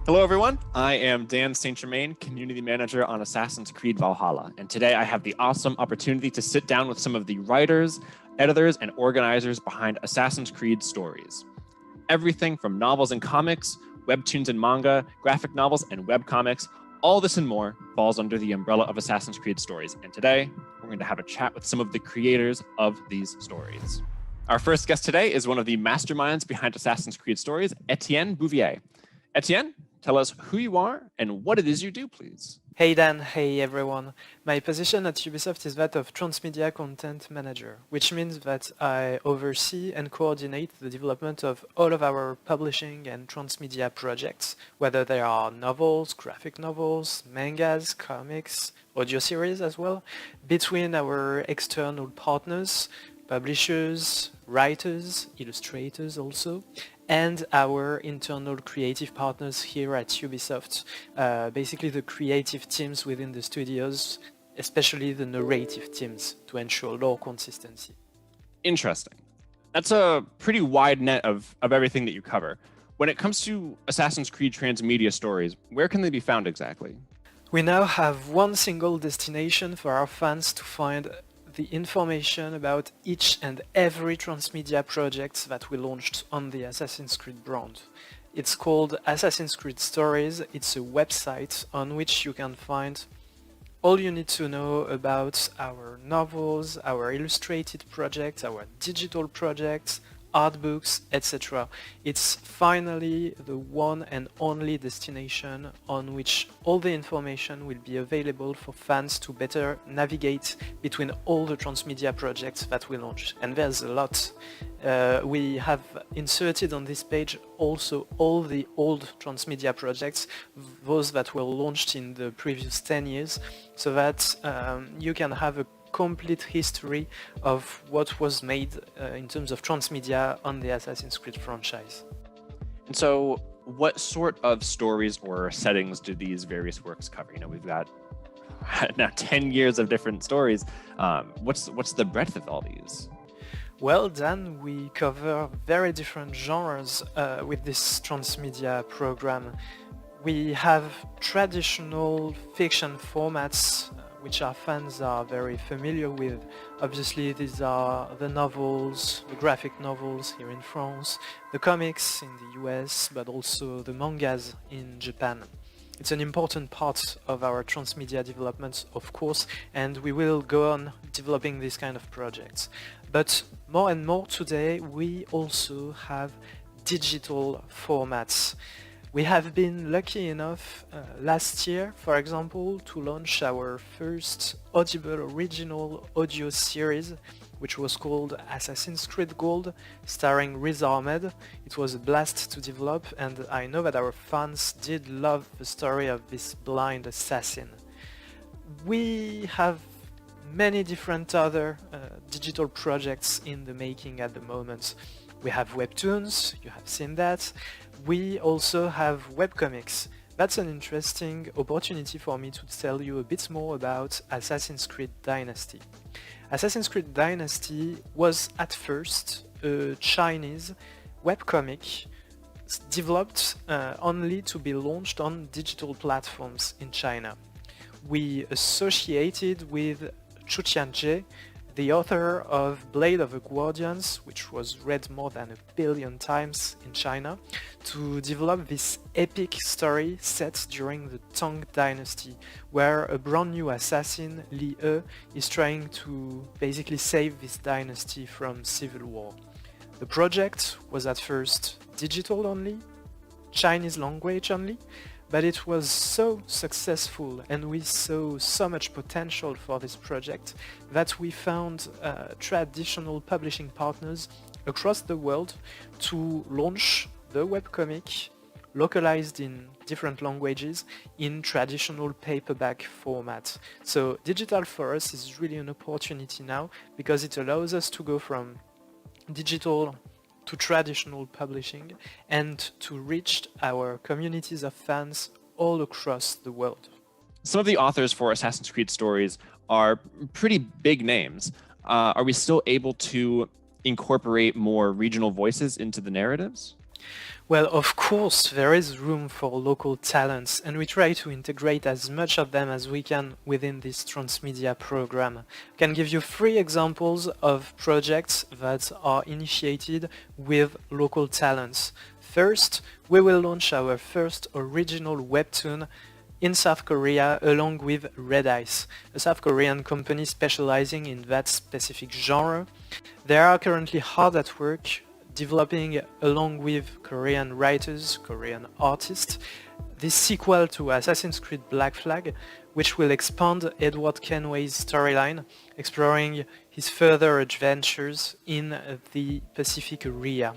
Hello, everyone. I am De.Central, Community Manager on Assassin's Creed Valhalla, and today I have the awesome opportunity to sit down with some of the writers, editors, and organizers behind Assassin's Creed stories. Everything from novels and comics, webtoons and manga, graphic novels and webcomics, all this and more falls under the umbrella of Assassin's Creed stories, and today we're going to have a chat with some of the creators of these stories. Our first guest today is one of the masterminds behind Assassin's Creed stories, Etienne Bouvier. Etienne, tell us who you are and what it is you do, please. Hey Dan, hey everyone. My position at Ubisoft is that of Transmedia Content Manager, which means that I oversee and coordinate the development of all of our publishing and transmedia projects, whether they are novels, graphic novels, mangas, comics, audio series as well, between our external partners, publishers, writers, illustrators also, and our internal creative partners here at Ubisoft, basically the creative teams within the studios, especially the narrative teams, to ensure lore consistency. Interesting. That's a pretty wide net of everything that you cover. When it comes to Assassin's Creed transmedia stories, where can they be found exactly? We now have one single destination for our fans to find the information about each and every transmedia project that we launched on the Assassin's Creed brand. It's called Assassin's Creed Stories. It's a website on which you can find all you need to know about our novels, our illustrated projects, our digital projects, art books, etc. It's finally the one and only destination on which all the information will be available for fans to better navigate between all the transmedia projects that we launch. And there's a lot. We have inserted on this page also all the old transmedia projects, those that were launched in the previous 10 years, so that you can have a complete history of what was made in terms of transmedia on the Assassin's Creed franchise. And so what sort of stories or settings do these various works cover? You know, we've got now 10 years of different stories. What's the breadth of all these? Well, Dan, we cover very different genres with this transmedia program. We have traditional fiction formats which our fans are very familiar with. Obviously, these are the novels, the graphic novels here in France, the comics in the US, but also the mangas in Japan. It's an important part of our transmedia development, of course, and we will go on developing these kind of projects. But more and more today, we also have digital formats. We have been lucky enough last year, for example, to launch our first Audible original audio series, which was called Assassin's Creed Gold, starring Riz Ahmed. It was a blast to develop, and I know that our fans did love the story of this blind assassin. We have many different other digital projects in the making at the moment. We have webtoons, you have seen that. We also have webcomics. That's an interesting opportunity for me to tell you a bit more about Assassin's Creed Dynasty. Assassin's Creed Dynasty was at first a Chinese webcomic developed only to be launched on digital platforms in China. We associated with Chu Tianjie, the author of Blade of the Guardians, which was read more than 1 billion times in China, to develop this epic story set during the Tang Dynasty, where a brand new assassin, Li He, is trying to basically save this dynasty from civil war. The project was at first digital only, Chinese language only, but it was so successful and we saw so much potential for this project that we found traditional publishing partners across the world to launch the webcomic localized in different languages in traditional paperback format. So digital for us is really an opportunity now because it allows us to go from digital to traditional publishing and to reach our communities of fans all across the world. Some of the authors for Assassin's Creed stories are pretty big names. Are we still able to incorporate more regional voices into the narratives? Well, of course, there is room for local talents, and we try to integrate as much of them as we can within this transmedia program. I can give you 3 examples of projects that are initiated with local talents. First, we will launch our first original webtoon in South Korea along with Red Ice, a South Korean company specializing in that specific genre. They are currently hard at work developing along with Korean writers, Korean artists, this sequel to Assassin's Creed Black Flag, which will expand Edward Kenway's storyline, exploring his further adventures in the Pacific area.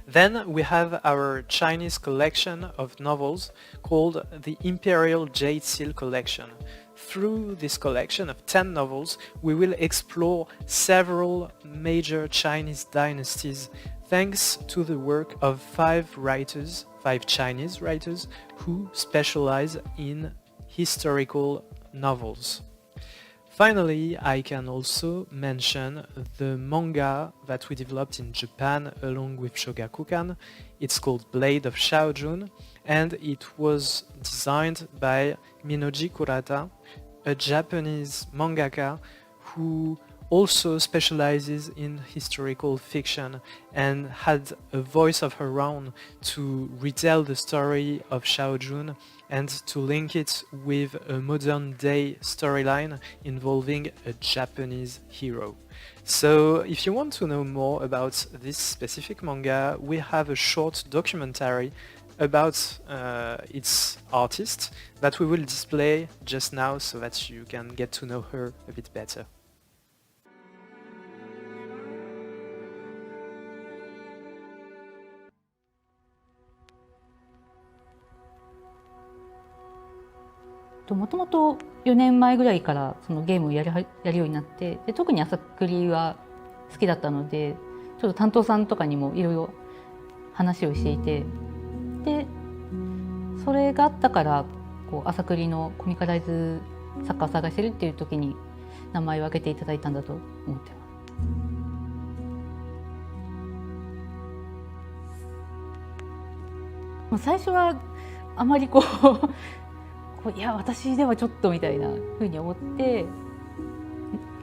Then we have our Chinese collection of novels called the Imperial Jade Seal Collection. through this collection of 10 novels, we will explore several major Chinese dynasties thanks to the work of 5 Chinese writers who specialize in historical novels. Finally, I can also mention the manga that we developed in Japan along with Shogakukan. It's called Blade of Shaojun, and it was designed by Minoji Kurata, a Japanese mangaka who also specializes in historical fiction and had a voice of her own to retell the story of Shaojun and to link it with a modern day storyline involving a Japanese hero. So if you want to know more about this specific manga, we have a short documentary about its artist that we will display just now so that you can get to know her a bit better. もともと4年前ぐらいからそのゲームをやるようになって、で特に朝栗は好きだったので、ちょっと担当さんとかにもいろいろ話をしていて、でそれがあったからこう朝栗のコミカライズ作家を探してるっていう時に名前を挙げていただいたんだと思ってます。最初はあまりいや私ではちょっとみたいなふうに思って、ネ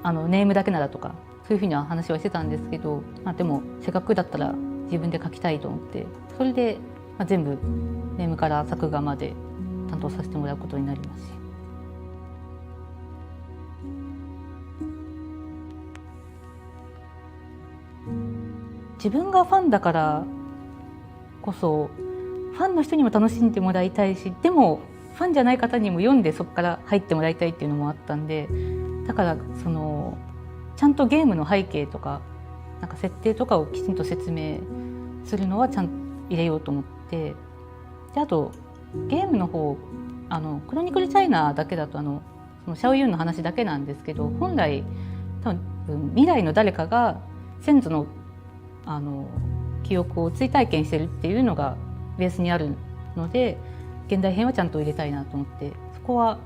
ームだけならとかそういうふうな話はしてたんですけど、でもせっかくだったら自分で書きたいと思って、それで、全部ネームから作画まで担当させてもらうことになりますし。自分がファンだからこそファンの人にも楽しんでもらいたいし、でもファンじゃない方にも読んでそこから入ってもらいたいっていうのもあったんで、だからちゃんとゲームの背景とかなんか設定とかをきちんと説明するのはちゃんと入れようと思って、であとゲームの方クロニクルチャイナだけだとそのシャオユンの話だけなんですけど、本来多分未来の誰かが先祖の記憶を追体験してるっていうのがベースにあるので、現代編はちゃんと入れたいなと思って、そこは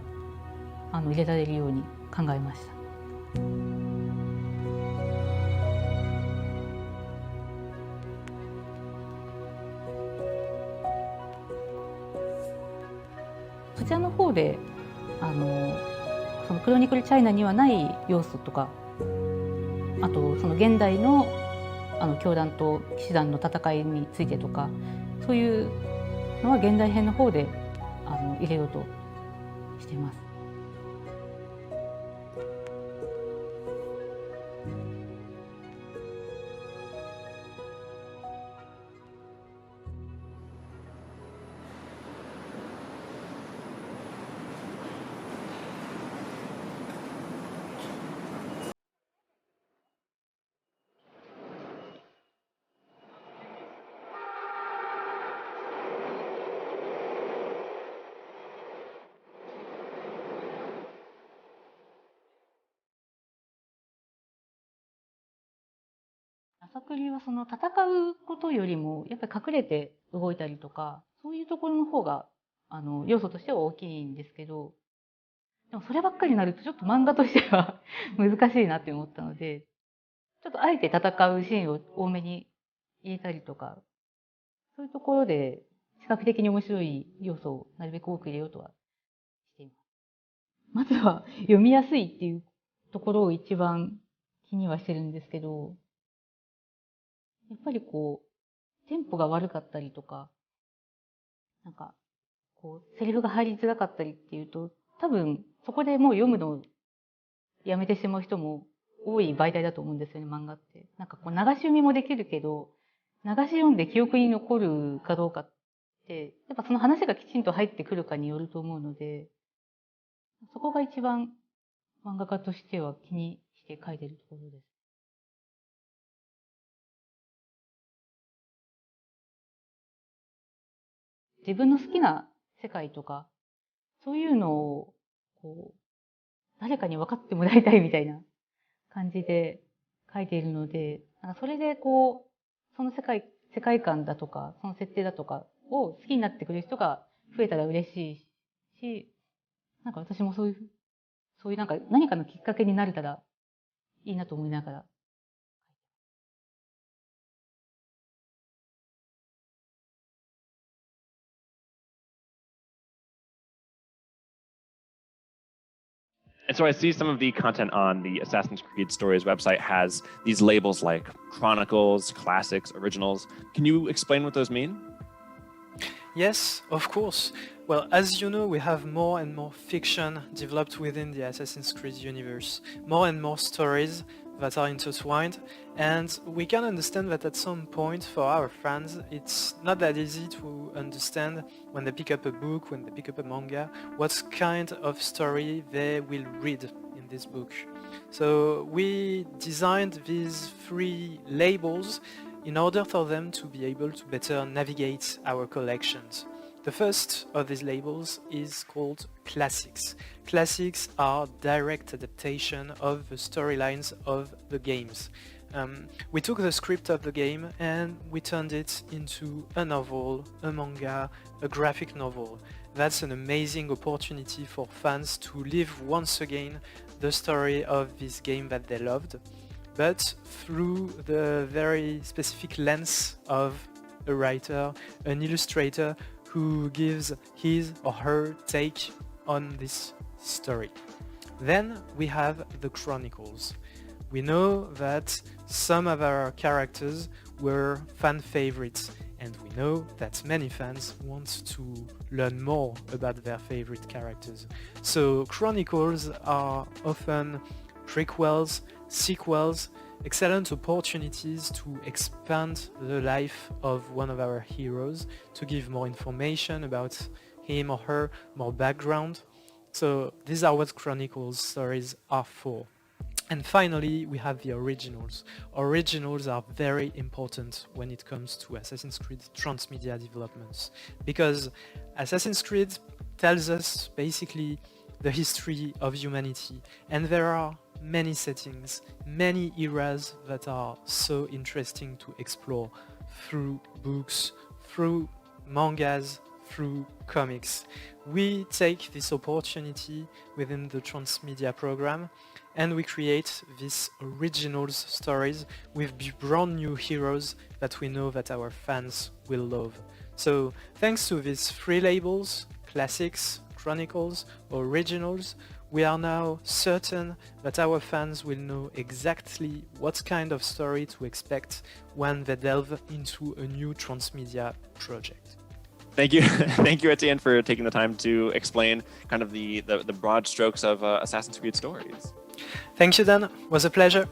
入れられるように考えました。そちらの方でそのクロニクルチャイナにはない要素とか、あとその現代の教団と騎士団の戦いについてとか、そういうのは現代編の方で入れようとしています。朝栗はその戦うことよりもやっぱり隠れて動いたりとか、そういうところの方が要素としては大きいんですけど、でもそればっかりになるとちょっと漫画としては難しいなって思ったので、ちょっとあえて戦うシーンを多めに入れたりとか、そういうところで視覚的に面白い要素をなるべく多く入れようとはしています。まずは読みやすいっていうところを一番気にはしてるんですけど、やっぱりテンポが悪かったりとか、なんか、セリフが入りづらかったりっていうと、多分、そこでもう読むのをやめてしまう人も多い媒体だと思うんですよね、漫画って。なんか流し読みもできるけど、流し読んで記憶に残るかどうかって、やっぱその話がきちんと入ってくるかによると思うので、そこが一番漫画家としては気にして書いてるところです。自分の好きな世界とか、そういうのを誰かに分かってもらいたいみたいな感じで書いているので、なんかそれでこう、その世界観だとか、その設定だとかを好きになってくれる人が増えたら嬉しいし、なんか私もそういうなんか何かのきっかけになれたらいいなと思いながら。And so I see some of the content on the Assassin's Creed Stories website has these labels like Chronicles, Classics, Originals. Can you explain what those mean? Yes, of course. Well, as you know, we have more and more fiction developed within the Assassin's Creed universe, more and more stories that are intertwined, and we can understand that at some point for our fans it's not that easy to understand when they pick up a book, when they pick up a manga, what kind of story they will read in this book. So we designed these 3 labels in order for them to be able to better navigate our collections. The first of these labels is called Classics. Classics are direct adaptation of the storylines of the games. We took the script of the game and we turned it into a novel, a manga, a graphic novel. That's an amazing opportunity for fans to live once again the story of this game that they loved, but through the very specific lens of a writer, an illustrator who gives his or her take on this story. Then we have the Chronicles. We know that some of our characters were fan favorites, and we know that many fans want to learn more about their favorite characters. So Chronicles are often prequels, sequels, excellent opportunities to expand the life of one of our heroes, to give more information about him or her, more background. So these are what Chronicles stories are for. And finally, we have the originals. Originals are very important when it comes to Assassin's Creed transmedia developments, because Assassin's Creed tells us basically the history of humanity, and there are many settings, many eras that are so interesting to explore through books, through mangas, through comics. We take this opportunity within the transmedia program and we create these originals stories with brand new heroes that we know that our fans will love. So thanks to these 3 labels, Classics, Chronicles, Originals, we are now certain that our fans will know exactly what kind of story to expect when they delve into a new transmedia project. Thank you. Thank you, Etienne, for taking the time to explain kind of the broad strokes of Assassin's Creed Stories. Thank you, Dan. It was a pleasure.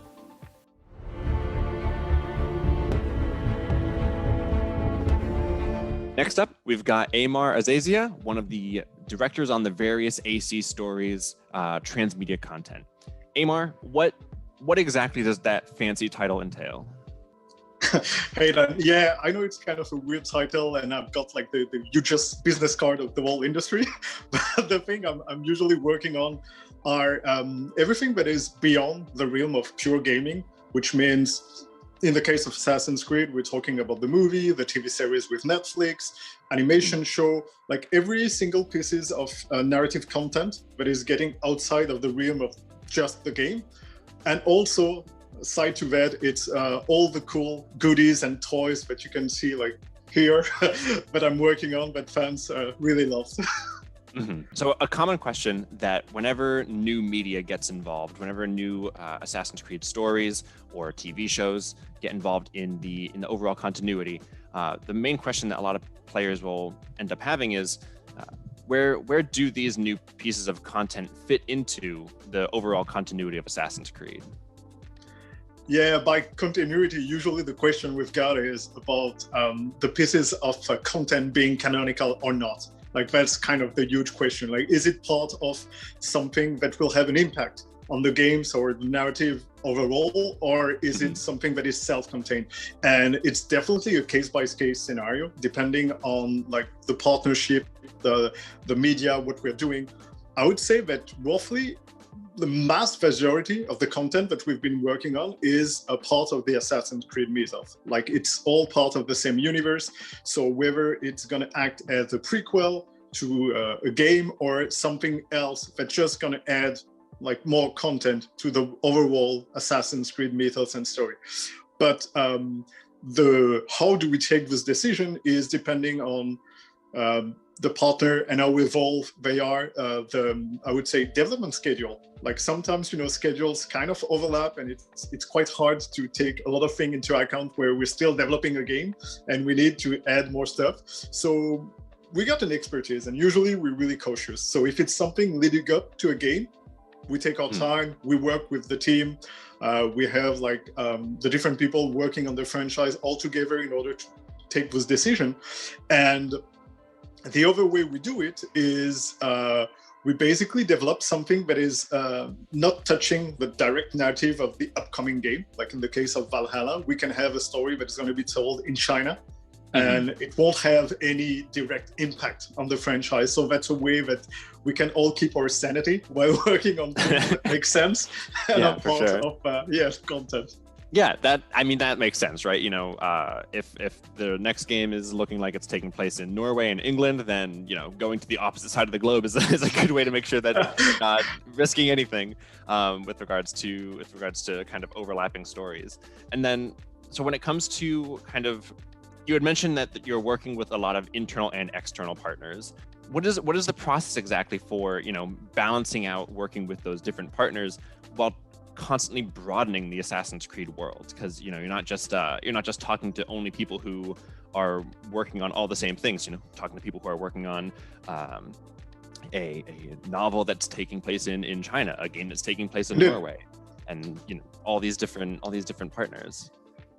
Next up, we've got Amar Azazia, one of the directors on the various AC Stories transmedia content. Amar, what exactly does that fancy title entail? Hey Dan, yeah, I know it's kind of a weird title and I've got like the hugest business card of the whole industry, but the thing I'm usually working on are everything that is beyond the realm of pure gaming, which means in the case of Assassin's Creed, we're talking about the movie, the TV series with Netflix, animation show, like every single pieces of narrative content that is getting outside of the realm of just the game. And also, side to that, it's all the cool goodies and toys that you can see like here that I'm working on that fans really love. Mm-hmm. So a common question that whenever new media gets involved, whenever new Assassin's Creed stories or TV shows get involved in the overall continuity, the main question that a lot of players will end up having is where do these new pieces of content fit into the overall continuity of Assassin's Creed? Yeah, by continuity, usually the question we've got is about the pieces of content being canonical or not. Like that's kind of the huge question. Like, is it part of something that will have an impact on the games or the narrative overall, or is it something that is self-contained? And it's definitely a case-by-case scenario, depending on like the partnership, the media, what we're doing. I would say that roughly the mass majority of the content that we've been working on is a part of the Assassin's Creed mythos. Like it's all part of the same universe. So whether it's going to act as a prequel to a game or something else that's just going to add like more content to the overall Assassin's Creed mythos and story. But how do we take this decision is depending on the partner and how evolved they are, I would say, development schedule. Like sometimes, schedules kind of overlap and it's quite hard to take a lot of things into account where we're still developing a game and we need to add more stuff. So we got an expertise and usually we're really cautious. So if it's something leading up to a game, we take our time, we work with the team. We have the different people working on the franchise all together in order to take this decision. And the other way we do it is we basically develop something that is not touching the direct narrative of the upcoming game. Like in the case of Valhalla, we can have a story that is going to be told in China and it won't have any direct impact on the franchise. So that's a way that we can all keep our sanity while working on things that make sense and are part of content. Yeah, that makes sense, right? If the next game is looking like it's taking place in Norway and England, then going to the opposite side of the globe is a good way to make sure that you're not risking anything with regards to kind of overlapping stories. And then, so when it comes to kind of, you had mentioned that you're working with a lot of internal and external partners. What is the process exactly for balancing out working with those different partners while constantly broadening the Assassin's Creed world? Because you're not just talking to only people who are working on all the same things. Talking to people who are working on a novel that's taking place in China, a game that's taking place in Norway, and all these different partners.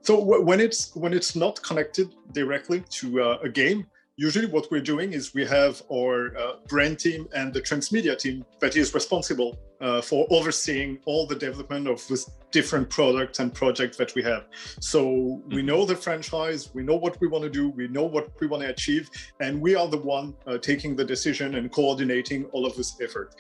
So when it's not connected directly to a game, usually what we're doing is we have our brand team and the transmedia team that is responsible for overseeing all the development of this different products and projects that we have. So we know the franchise, we know what we want to do, we know what we want to achieve, and we are the one taking the decision and coordinating all of this effort.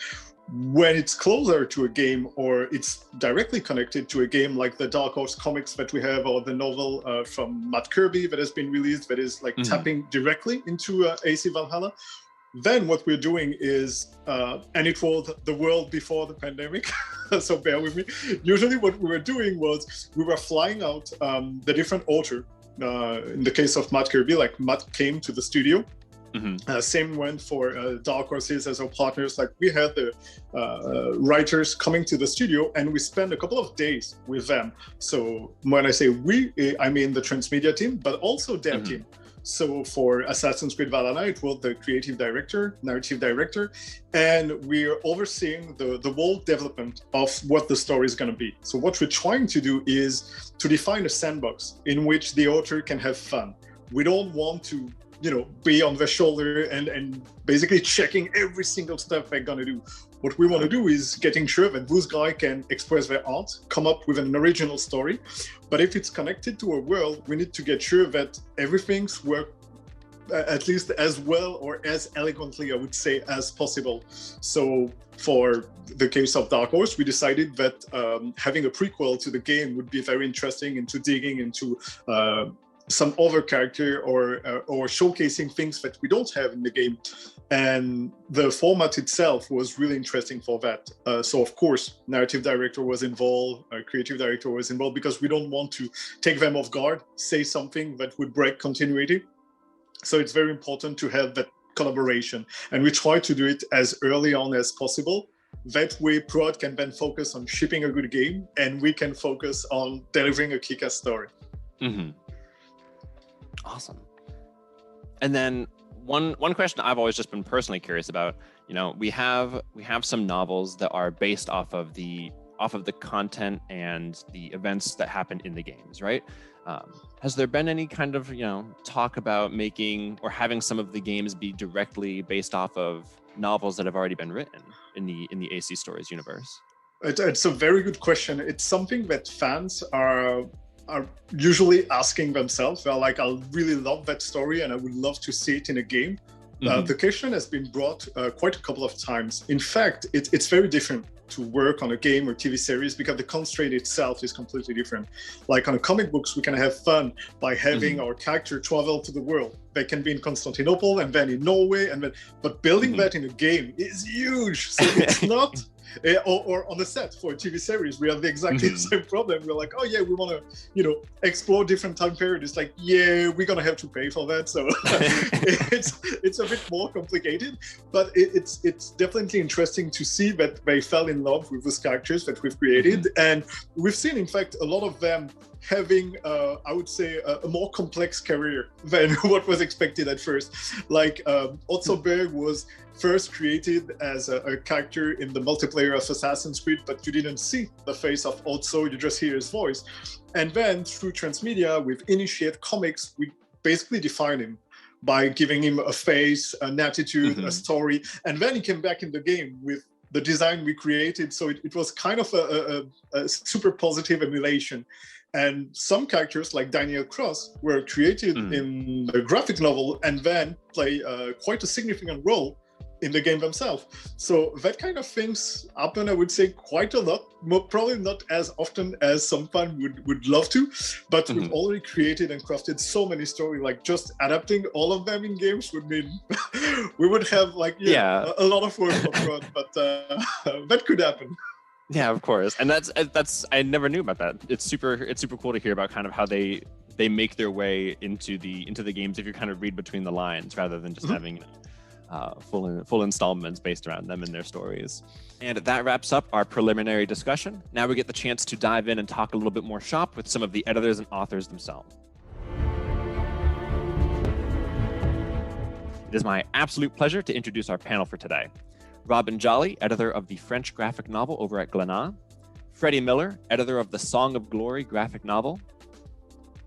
When it's closer to a game or it's directly connected to a game like the Dark Horse comics that we have or the novel from Matt Kirby that has been released that is tapping directly into AC Valhalla, then what we're doing is, and it was the world before the pandemic, so bear with me. Usually what we were doing was we were flying out the different author. In the case of Matt Kirby, like Matt came to the studio. Same went for Dark Horses as our partners. Like we had the writers coming to the studio and we spent a couple of days with them. So when I say we, I mean the transmedia team, but also their team. So for Assassin's Creed Valhalla, it was the creative director, narrative director, and we're overseeing the whole development of what the story is going to be. So what we're trying to do is to define a sandbox in which the author can have fun. We don't want to be on their shoulder and basically checking every single step they're gonna do. What we want to do is getting sure that those guys can express their art, come up with an original story. But if it's connected to a world, we need to get sure that everything's work at least as well or as elegantly, I would say, as possible. So for the case of Dark Horse, we decided that having a prequel to the game would be very interesting into digging into some other character or showcasing things that we don't have in the game. And the format itself was really interesting for that. So of course, narrative director was involved, creative director was involved, because we don't want to take them off guard, say something that would break continuity. So it's very important to have that collaboration. And we try to do it as early on as possible. That way, Prod can then focus on shipping a good game and we can focus on delivering a kick-ass story. Awesome. And then one question I've always just been personally curious about, we have some novels that are based off of the content and the events that happen in the games, right? Has there been any kind of talk about making or having some of the games be directly based off of novels that have already been written in the AC Stories universe? It's a very good question. It's something that fans are usually asking themselves. They're like, I really love that story and I would love to see it in a game. The question has been brought quite a couple of times. In fact, it's very different to work on a game or TV series because the constraint itself is completely different. Like on comic books, we can have fun by having our character travel to the world. They can be in Constantinople and then in Norway, but building that in a game is huge. So it's not. Or on the set for a TV series, we have exactly the same problem. We're like, oh yeah, we want to, explore different time periods. It's like, yeah, we're gonna have to pay for that. So it's a bit more complicated, but it's definitely interesting to see that they fell in love with those characters that we've created, and we've seen, in fact, a lot of them having, I would say, a more complex career than what was expected at first. Like Otto Berg was first created as a character in the multiplayer of Assassin's Creed, but you didn't see the face of Otto, you just hear his voice. And then through Transmedia, with Initiate Comics, we basically defined him by giving him a face, an attitude, a story, and then he came back in the game with the design we created. So it was kind of a super positive emulation. And some characters like Daniel Cross were created in the graphic novel and then play quite a significant role in the game themselves. So that kind of things happen, I would say, quite a lot. Probably not as often as some fans would love to, but we've already created and crafted so many stories. Like just adapting all of them in games would mean we would have a lot of work upfront, but that could happen. Yeah, of course. And that's I never knew about that. It's super cool to hear about kind of how they make their way into the games if you kind of read between the lines rather than just having full installments based around them and their stories. And that wraps up our preliminary discussion. Now we get the chance to dive in and talk a little bit more shop with some of the editors and authors themselves. It is my absolute pleasure to introduce our panel for today. Robin Jolly, editor of the French graphic novel over at Glénat. Freddie Miller, editor of the Song of Glory graphic novel.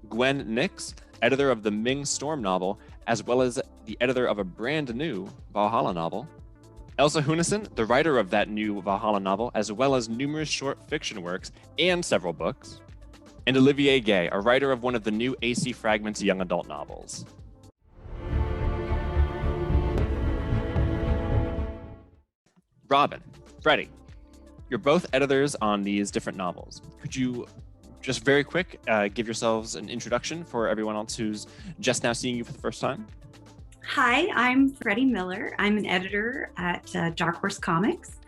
Gwen Nix, editor of the Ming Storm novel, as well as the editor of a brand new Valhalla novel. Elsa Hunison, the writer of that new Valhalla novel, as well as numerous short fiction works and several books. And Olivier Gay, a writer of one of the new AC Fragments young adult novels. Robin, Freddie, you're both editors on these different novels. Could you just very quick give yourselves an introduction for everyone else who's just now seeing you for the first time? Hi, I'm Freddie Miller. I'm an editor at Dark Horse Comics.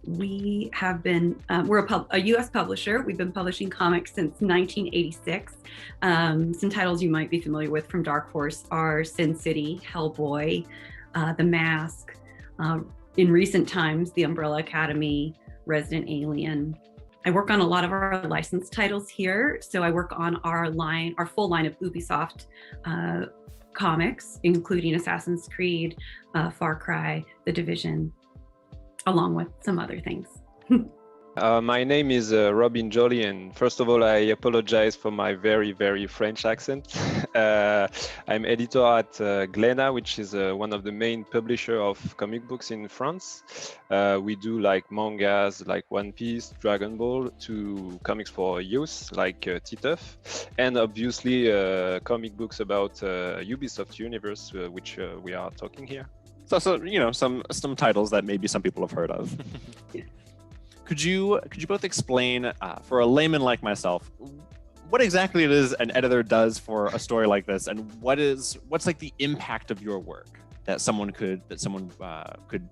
We have been, we're a US publisher. We've been publishing comics since 1986. Some titles you might be familiar with from Dark Horse are Sin City, Hellboy, The Mask, in recent times, The Umbrella Academy, Resident Alien. I work on a lot of our licensed titles here. So I work on our full line of Ubisoft comics, including Assassin's Creed, Far Cry, The Division, along with some other things. My name is Robin Jolly, and first of all, I apologize for my very, very French accent. I'm editor at Glénat, which is one of the main publisher of comic books in France. We do like mangas like One Piece, Dragon Ball, to comics for youth like Titeuf, and obviously comic books about Ubisoft universe, which we are talking here. So some titles that maybe some people have heard of. Could you both explain, for a layman like myself, what exactly it is an editor does for a story like this, and what's like the impact of your work that someone could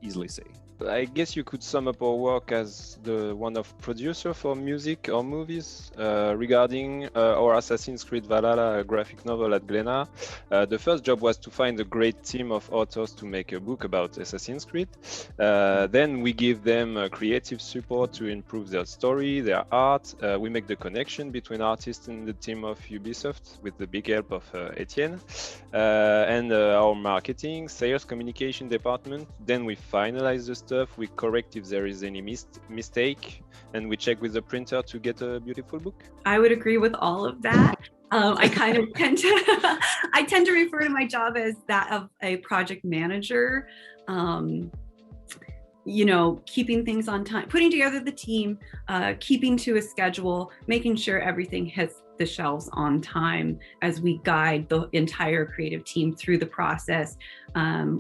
easily see? I guess you could sum up our work as the one of producer for music or movies. Regarding our Assassin's Creed Valhalla graphic novel at Glénat, the first job was to find a great team of authors to make a book about Assassin's Creed. Then we give them creative support to improve their story, their art. We make the connection between artists and the team of Ubisoft with the big help of Etienne, and our marketing, sales, communication department. Then we finalize the stuff, we correct if there is any mistake, and we check with the printer to get a beautiful book. I would agree with all of that. I kind of tend to refer to my job as that of a project manager. Keeping things on time, putting together the team, keeping to a schedule, making sure everything hits the shelves on time as we guide the entire creative team through the process.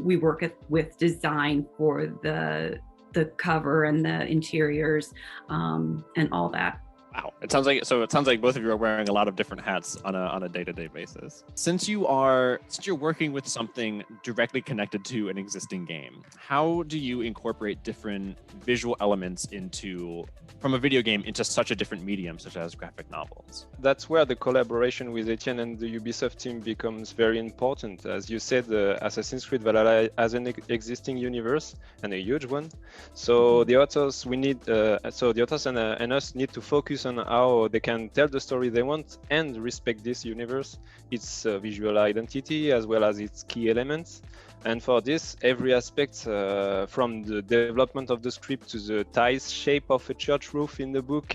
We work with design for the the cover and the interiors and all that. Wow, it sounds like both of you are wearing a lot of different hats on a day-to-day basis. Since you're working with something directly connected to an existing game, how do you incorporate different visual elements from a video game into such a different medium, such as graphic novels? That's where the collaboration with Etienne and the Ubisoft team becomes very important. As you said, Assassin's Creed Valhalla has an existing universe and a huge one. So the authors and us need to focus on how they can tell the story they want and respect this universe, its visual identity as well as its key elements. And for this, every aspect from the development of the script to the tiles shape of a church roof in the book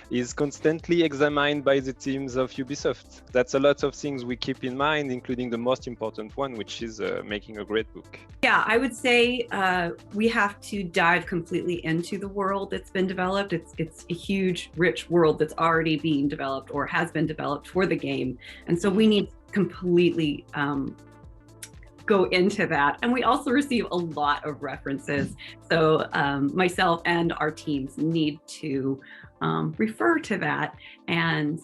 is constantly examined by the teams of Ubisoft. That's a lot of things we keep in mind, including the most important one, which is making a great book. Yeah, I would say we have to dive completely into the world that's been developed. It's a huge, rich world that's already being developed or has been developed for the game. And so we need to completely go into that. And we also receive a lot of references. So myself and our teams need to refer to that and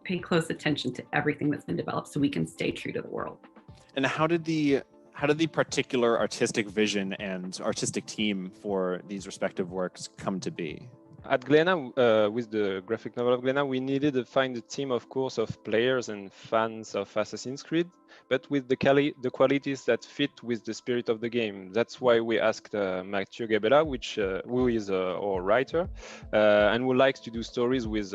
pay close attention to everything that's been developed so we can stay true to the world. And how did the particular artistic vision and artistic team for these respective works come to be? At Glénat, with the graphic novel of Glénat, we needed to find a team, of course, of players and fans of Assassin's Creed, but with the qualities that fit with the spirit of the game. That's why we asked Mathieu Gabella, who is our writer, and who likes to do stories with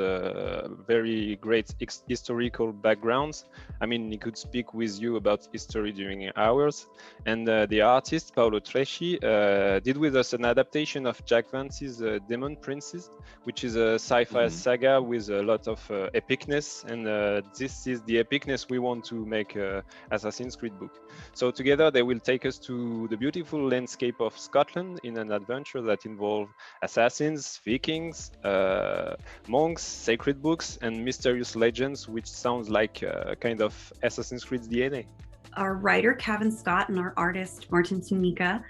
very great historical backgrounds. I mean, he could speak with you about history during hours. And the artist, Paolo Tresci, did with us an adaptation of Jack Vance's Demon Princes, which is a sci-fi saga with a lot of epicness. And this is the epicness we want to make Assassin's Creed book. So together they will take us to the beautiful landscape of Scotland in an adventure that involves assassins, Vikings, monks, sacred books, and mysterious legends, which sounds like kind of Assassin's Creed's DNA. Our writer, Kevin Scott, and our artist, Martin Tunica,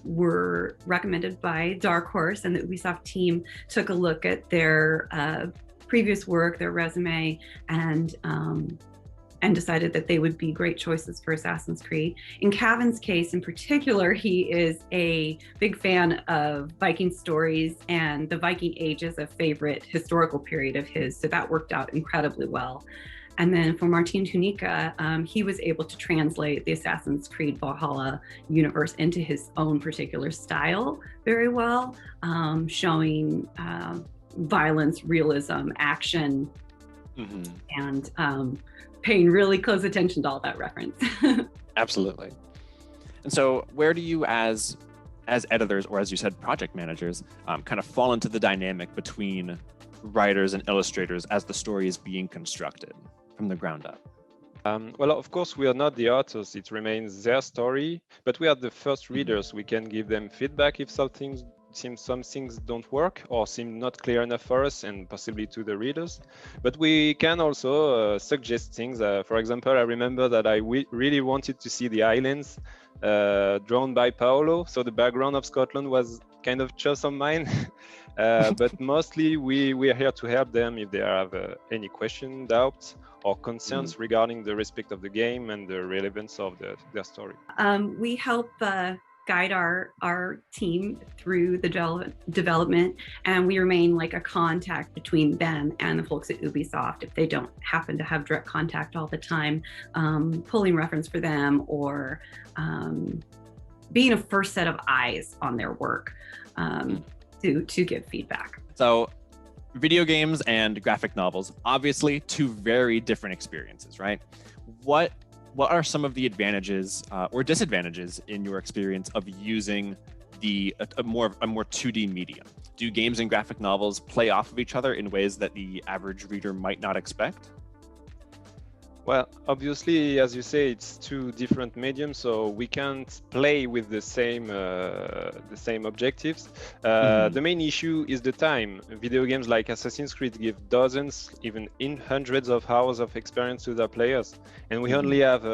were recommended by Dark Horse, and the Ubisoft team took a look at their previous work, their resume, and decided that they would be great choices for Assassin's Creed. In Kevin's case in particular, he is a big fan of Viking stories, and the Viking Age is a favorite historical period of his, so that worked out incredibly well. And then for Martin Tunica, he was able to translate the Assassin's Creed Valhalla universe into his own particular style very well, showing violence, realism, action, and paying really close attention to all that reference. Absolutely. And so where do you as editors, or as you said, project managers, kind of fall into the dynamic between writers and illustrators as the story is being constructed from the ground up? Well, of course, we are not the authors. It remains their story, but we are the first readers. We can give them feedback if some things don't work or seem not clear enough for us and possibly to the readers. But we can also suggest things. For example, I remember that I really wanted to see the islands drawn by Paolo. So the background of Scotland was kind of choice of mine. But mostly we are here to help them if they have any question, doubts, or concerns regarding the respect of the game and the relevance of their story. We help guide our team through the development, and we remain like a contact between them and the folks at Ubisoft if they don't happen to have direct contact all the time, pulling reference for them or being a first set of eyes on their work to give feedback. So video games and graphic novels, obviously two very different experiences, right? What are some of the advantages or disadvantages in your experience of using a more 2D medium? Do games and graphic novels play off of each other in ways that the average reader might not expect? Well, obviously, as you say, it's two different mediums, so we can't play with the same objectives. The main issue is the time. Video games like Assassin's Creed give dozens, even hundreds of hours of experience to their players, and we only have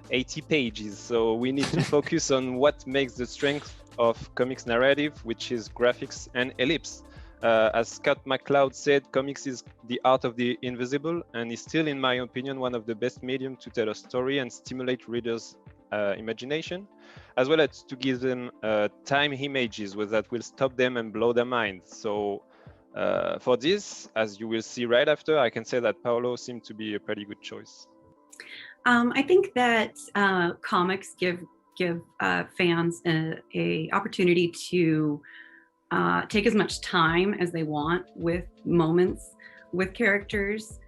80 pages, so we need to focus on what makes the strength of comics narrative, which is graphics and ellipse. As Scott McCloud said, comics is the art of the invisible and is still, in my opinion, one of the best medium to tell a story and stimulate readers' imagination, as well as to give them time images that will stop them and blow their minds. So for this, as you will see right after, I can say that Paolo seemed to be a pretty good choice. I think that comics give fans a opportunity to take as much time as they want with moments with characters.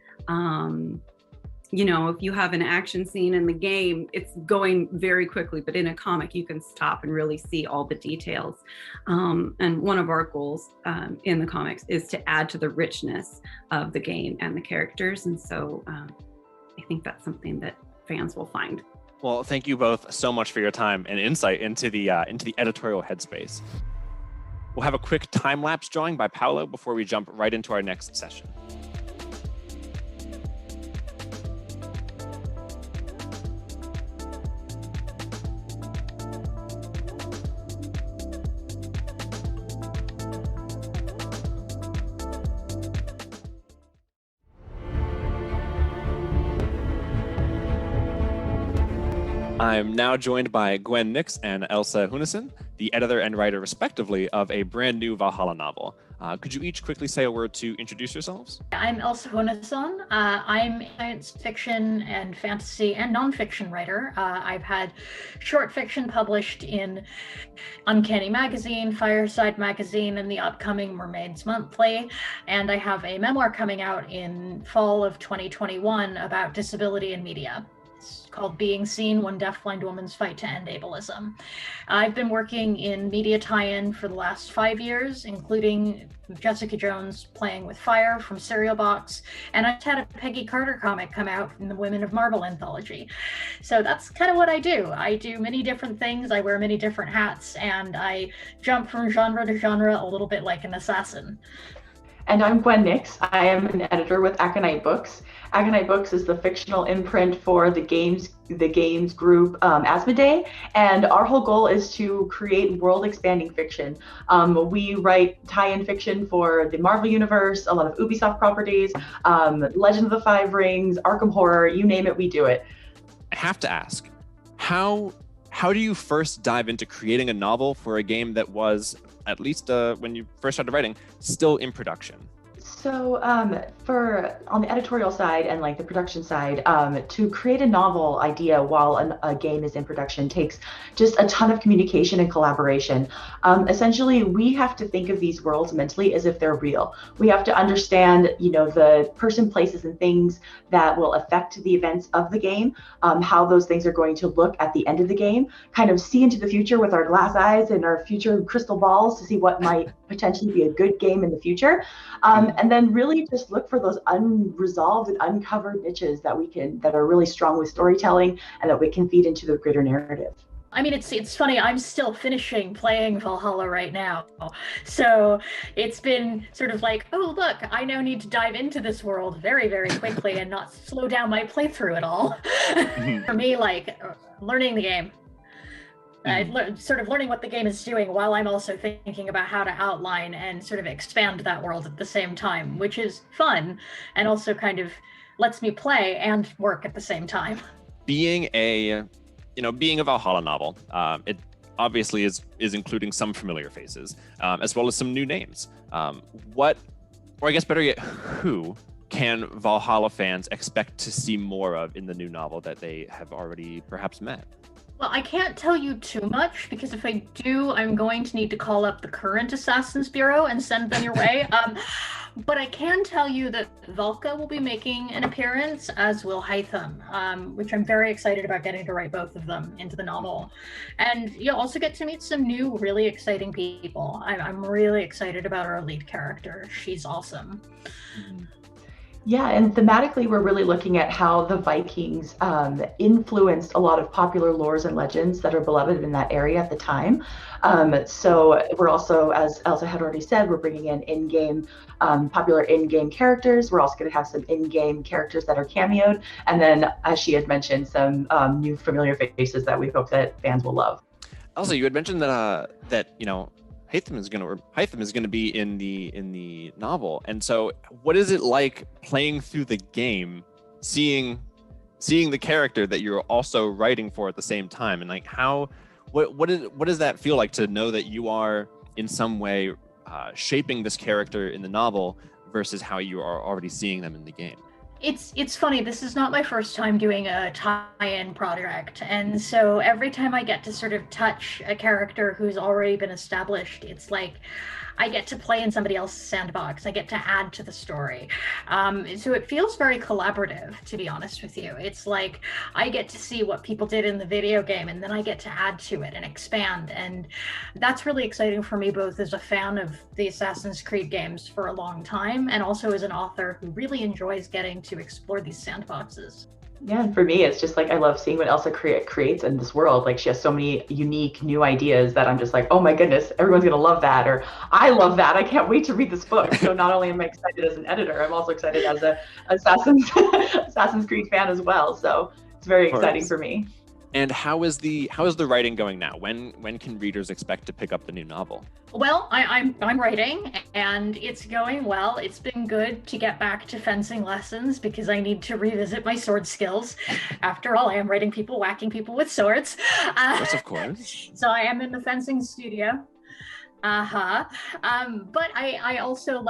You know, if you have an action scene in the game, it's going very quickly, but in a comic, you can stop and really see all the details. And one of our goals in the comics is to add to the richness of the game and the characters. And so I think that's something that fans will find. Well, thank you both so much for your time and insight into the editorial headspace. We'll have a quick time-lapse drawing by Paolo before we jump right into our next session. I'm now joined by Gwen Nix and Elsa Hunison, the editor and writer, respectively, of a brand new Valhalla novel. Could you each quickly say a word to introduce yourselves? I'm Elsa Hunison. I'm a science fiction and fantasy and nonfiction writer. I've had short fiction published in Uncanny Magazine, Fireside Magazine, and the upcoming Mermaids Monthly. And I have a memoir coming out in fall of 2021 about disability in media. It's called Being Seen: One Deafblind Woman's Fight to End Ableism. I've been working in media tie-in for the last 5 years, including Jessica Jones playing with fire from Cereal Box, and I've had a Peggy Carter comic come out in the Women of Marvel anthology. So that's kind of what I do. I do many different things, I wear many different hats, and I jump from genre to genre a little bit like an assassin. And I'm Gwen Nix. I am an editor with Aconite Books. Aconite Books is the fictional imprint for the games group Asmodee, and our whole goal is to create world-expanding fiction. We write tie-in fiction for the Marvel Universe, a lot of Ubisoft properties, Legend of the Five Rings, Arkham Horror, you name it, we do it. I have to ask, how do you first dive into creating a novel for a game that was, at least when you first started writing, still in production? So on the editorial side and like the production side, to create a novel idea while a game is in production takes just a ton of communication and collaboration. Essentially, we have to think of these worlds mentally as if they're real. We have to understand, you know, the person, places, and things that will affect the events of the game, how those things are going to look at the end of the game, kind of see into the future with our glass eyes and our future crystal balls to see what might potentially be a good game in the future. And then really just look for those unresolved and uncovered niches that are really strong with storytelling and that we can feed into the greater narrative. I mean, it's funny, I'm still finishing playing Valhalla right now. So it's been sort of like, oh, look, I now need to dive into this world very, very quickly and not slow down my playthrough at all. For me, like learning the game. Sort of learning what the game is doing while I'm also thinking about how to outline and sort of expand that world at the same time, which is fun and also kind of lets me play and work at the same time. Being a Valhalla novel, it obviously is including some familiar faces, as well as some new names. Or I guess better yet, who can Valhalla fans expect to see more of in the new novel that they have already perhaps met? Well, I can't tell you too much, because if I do, I'm going to need to call up the current Assassin's Bureau and send them your way. But I can tell you that Valka will be making an appearance, as will Hytham, which I'm very excited about getting to write both of them into the novel. And you'll also get to meet some new, really exciting people. I'm really excited about our lead character. She's awesome. Mm-hmm. Yeah, and thematically, we're really looking at how the Vikings influenced a lot of popular lores and legends that are beloved in that area at the time. So we're also, as Elsa had already said, we're bringing in popular in-game characters. We're also going to have some in-game characters that are cameoed. And then, as she had mentioned, some new familiar faces that we hope that fans will love. Also, you had mentioned that Hytham is going to be in the novel, and so what is it like playing through the game, seeing the character that you're also writing for at the same time, and like what does that feel like to know that you are in some way shaping this character in the novel versus how you are already seeing them in the game? It's funny, this is not my first time doing a tie-in project, and so every time I get to sort of touch a character who's already been established, it's like I get to play in somebody else's sandbox. I get to add to the story. So it feels very collaborative, to be honest with you. It's like I get to see what people did in the video game, and then I get to add to it and expand. And that's really exciting for me, both as a fan of the Assassin's Creed games for a long time, and also as an author who really enjoys getting to explore these sandboxes. Yeah, and for me, it's just like I love seeing what Elsa creates in this world. Like she has so many unique new ideas that I'm just like, oh my goodness, everyone's gonna love that, or I love that. I can't wait to read this book. So not only am I excited as an editor, I'm also excited as a Assassin's Creed fan as well. So it's very exciting for me. And how is the writing going now? When can readers expect to pick up the new novel? Well, I'm writing, and it's going well. It's been good to get back to fencing lessons because I need to revisit my sword skills. After all, I am writing people whacking people with swords. Yes, of course. So I am in the fencing studio. But I also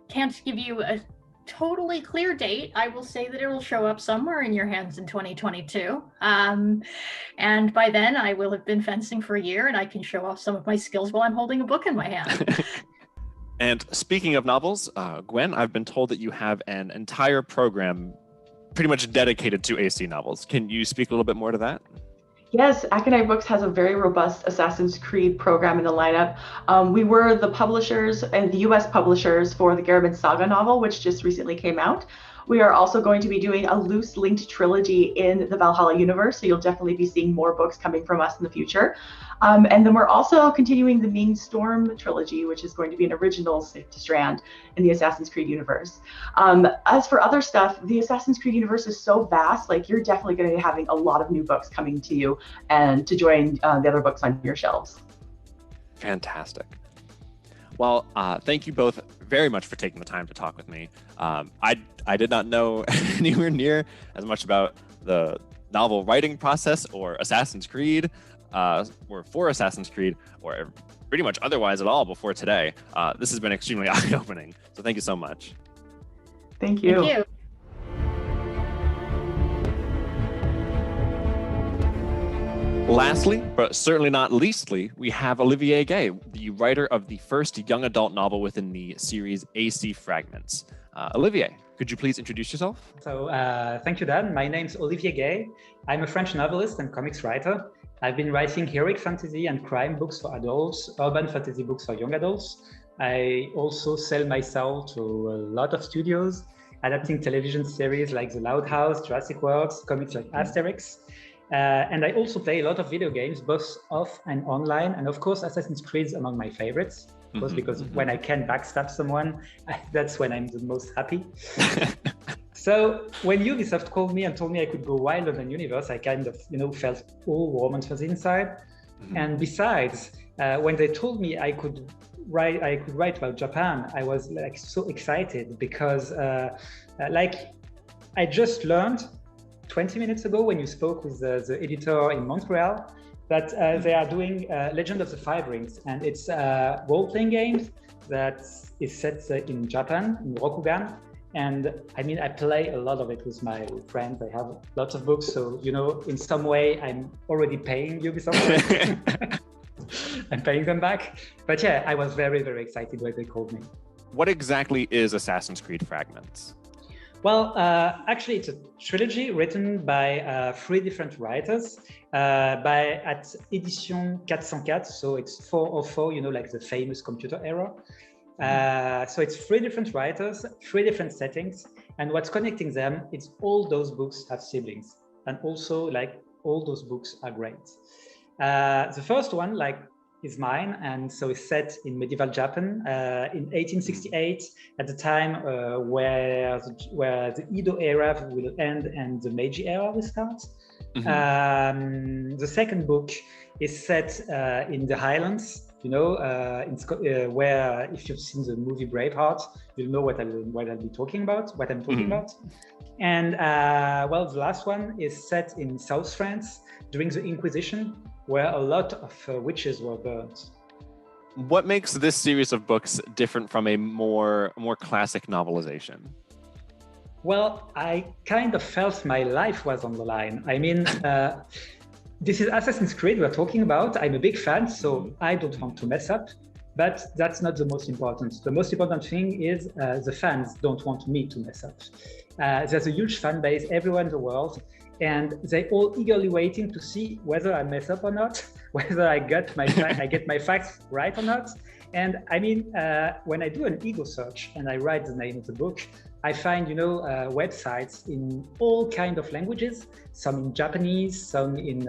can't give you a totally clear date. I will say that it will show up somewhere in your hands in 2022. And by then I will have been fencing for a year and I can show off some of my skills while I'm holding a book in my hand. And speaking of novels, Gwen, I've been told that you have an entire program pretty much dedicated to AC novels. Can you speak a little bit more to that? Yes, Aconite Books has a very robust Assassin's Creed program in the lineup. We were the publishers and the US publishers for the Garabin Saga novel, which just recently came out. We are also going to be doing a loose linked trilogy in the Valhalla universe, so you'll definitely be seeing more books coming from us in the future. And then we're also continuing the Ming Storm trilogy, which is going to be an original strand in the Assassin's Creed universe. As for other stuff, the Assassin's Creed universe is so vast, like you're definitely going to be having a lot of new books coming to you and to join the other books on your shelves. Fantastic. Well, thank you both very much for taking the time to talk with me. I did not know anywhere near as much about the novel writing process or Assassin's Creed, or for Assassin's Creed, or pretty much otherwise at all before today. This has been extremely eye-opening. So thank you so much. Thank you. Thank you. Lastly, but certainly not leastly, we have Olivier Gay, the writer of the first young adult novel within the series AC Fragments. Olivier, could you please introduce yourself? So thank you, Dan. My name's Olivier Gay. I'm a French novelist and comics writer. I've been writing heroic fantasy and crime books for adults, urban fantasy books for young adults. I also sell myself to a lot of studios, adapting television series like The Loud House, Jurassic World, comics like Asterix. And I also play a lot of video games, both off and online. And of course, Assassin's Creed is among my favorites, of course, because when I can backstab someone, that's when I'm the most happy. So when Ubisoft called me and told me I could go wild on the universe, I kind of, felt all warm and fuzzy inside. And besides, when they told me I could write about Japan, I was so excited because I just learned 20 minutes ago when you spoke with the editor in Montreal that they are doing Legend of the Five Rings, and it's a role-playing game that is set in Japan, in Rokugan. And I mean, I play a lot of it with my friends. I have lots of books, so in some way I'm already paying Ubisoft. I'm paying them back. But yeah, I was very, very excited when they called me. What exactly is Assassin's Creed Fragments? Well, actually, it's a trilogy written by 3 different writers at Edition 404. So it's 404, like the famous computer era. So it's 3 different writers, 3 different settings. And what's connecting them is all those books have siblings. And also, all those books are great. The first one, is mine, and so it's set in medieval Japan in 1868, at the time where the Edo era will end and the Meiji era will start. The second book is set in the Highlands, you know, where if you've seen the movie Braveheart, you'll know what I'll be talking about, what I'm talking about. And well, the last one is set in South France during the Inquisition, where a lot of witches were burnt. What makes this series of books different from a more classic novelization? Well, I kind of felt my life was on the line. I mean, this is Assassin's Creed we're talking about. I'm a big fan, so I don't want to mess up. But that's not the most important. The most important thing is the fans don't want me to mess up. There's a huge fan base everywhere in the world, and they're all eagerly waiting to see whether I mess up or not, whether I get my facts right or not. And I mean, when I do an ego search and I write the name of the book, I find, you know, websites in all kinds of languages, some in Japanese, some in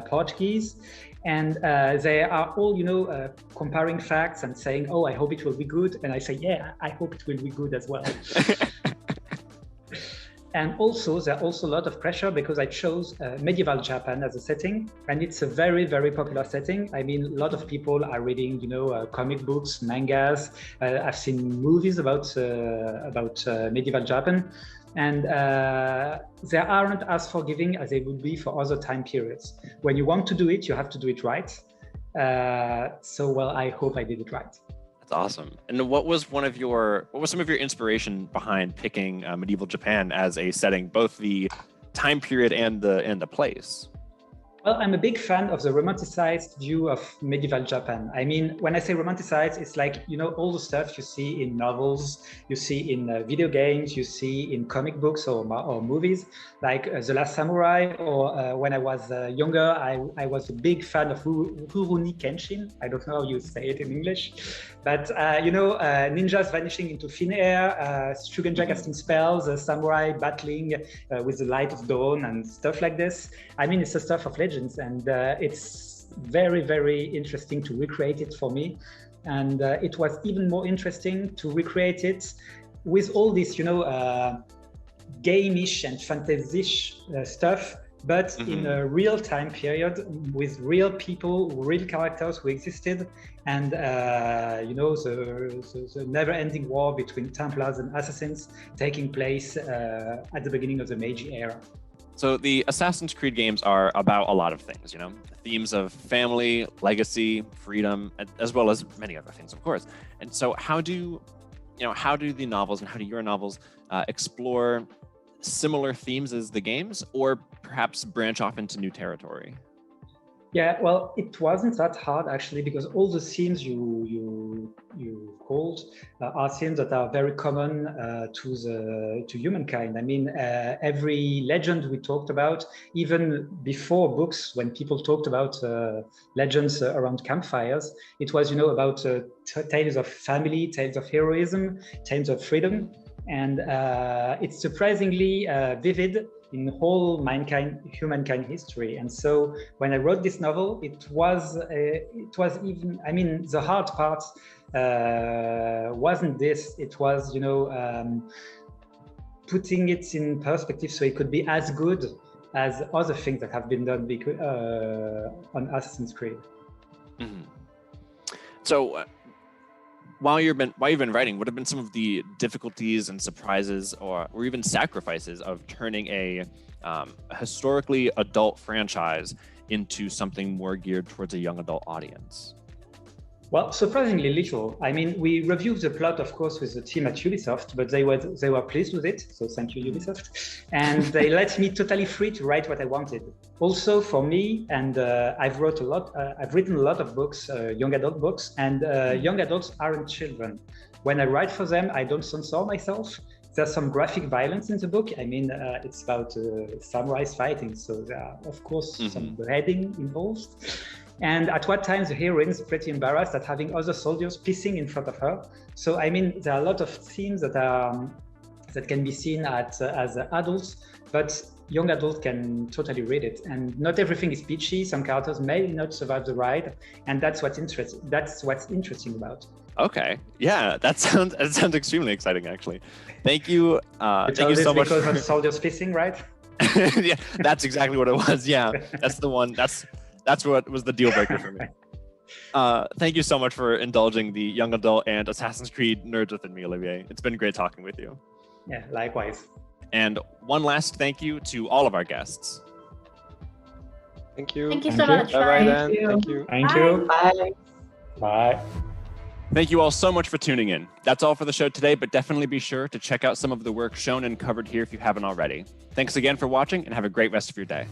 Portuguese, and they are all, you know, comparing facts and saying, oh, I hope it will be good. And I say, yeah, I hope it will be good as well. And also, there's also a lot of pressure because I chose medieval Japan as a setting, and it's a very, very popular setting. I mean, a lot of people are reading, you know, comic books, mangas. I've seen movies about medieval Japan, and they aren't as forgiving as they would be for other time periods. When you want to do it, you have to do it right. So, well, I hope I did it right. That's awesome. And what was some of your inspiration behind picking medieval Japan as a setting, both the time period and the place? Well, I'm a big fan of the romanticized view of medieval Japan. I mean, when I say romanticized, it's like, you know, all the stuff you see in novels, you see in video games, you see in comic books or movies, like The Last Samurai, or when I was younger, I was a big fan of Rurouni Kenshin. I don't know how you say it in English, but, you know, ninjas vanishing into thin air, Shugenja casting spells, samurai battling with the light of dawn and stuff like this. I mean, it's the stuff of legends, and it's very, very interesting to recreate it for me. And it was even more interesting to recreate it with all this, you know, game-ish and fantasy-ish stuff, but in a real time period with real people, real characters who existed, and you know, the never-ending war between Templars and Assassins taking place at the beginning of the Meiji era. So the Assassin's Creed games are about a lot of things, you know, themes of family, legacy, freedom, as well as many other things, of course. And so how do the novels and how do your novels explore similar themes as the games, or perhaps branch off into new territory? Yeah, well, it wasn't that hard actually, because all the themes you called are themes that are very common to humankind. I mean, every legend we talked about, even before books, when people talked about legends around campfires, it was, you know, about tales of family, tales of heroism, tales of freedom, and it's surprisingly vivid in whole humankind history. And so when I wrote this novel, it was even, I mean, the hard part wasn't this, it was, you know, putting it in perspective so it could be as good as other things that have been done on Assassin's Creed. So while you've been writing, what have been some of the difficulties and surprises or even sacrifices of turning a historically adult franchise into something more geared towards a young adult audience? Well, surprisingly little. I mean, we reviewed the plot, of course, with the team at Ubisoft, but they were pleased with it. So thank you, Ubisoft. And they let me totally free to write what I wanted. Also for me, and I've written a lot of books, young adult books, and young adults aren't children. When I write for them, I don't censor myself. There's some graphic violence in the book. I mean, it's about samurais fighting. So there are, of course, some beheading involved. And at what times the heroine is pretty embarrassed at having other soldiers pissing in front of her. So, I mean, there are a lot of themes that can be seen as adults, but young adults can totally read it. And not everything is peachy. Some characters may not survive the ride, and that's what's interesting about. Okay, yeah, that sounds extremely exciting, actually. Thank you. Thank you so much. Because of soldiers pissing, right? Yeah, that's exactly what it was. Yeah, that's the one. That's what was the deal breaker for me. Thank you so much for indulging the young adult and Assassin's Creed nerds within me, Olivier. It's been great talking with you. Yeah, likewise. And one last thank you to all of our guests. Thank you. Thank you Thank so you. much. Bye-bye Bye. then. Thank you. Thank you. Bye. Bye. Thank you all so much for tuning in. That's all for the show today, but definitely be sure to check out some of the work shown and covered here if you haven't already. Thanks again for watching and have a great rest of your day.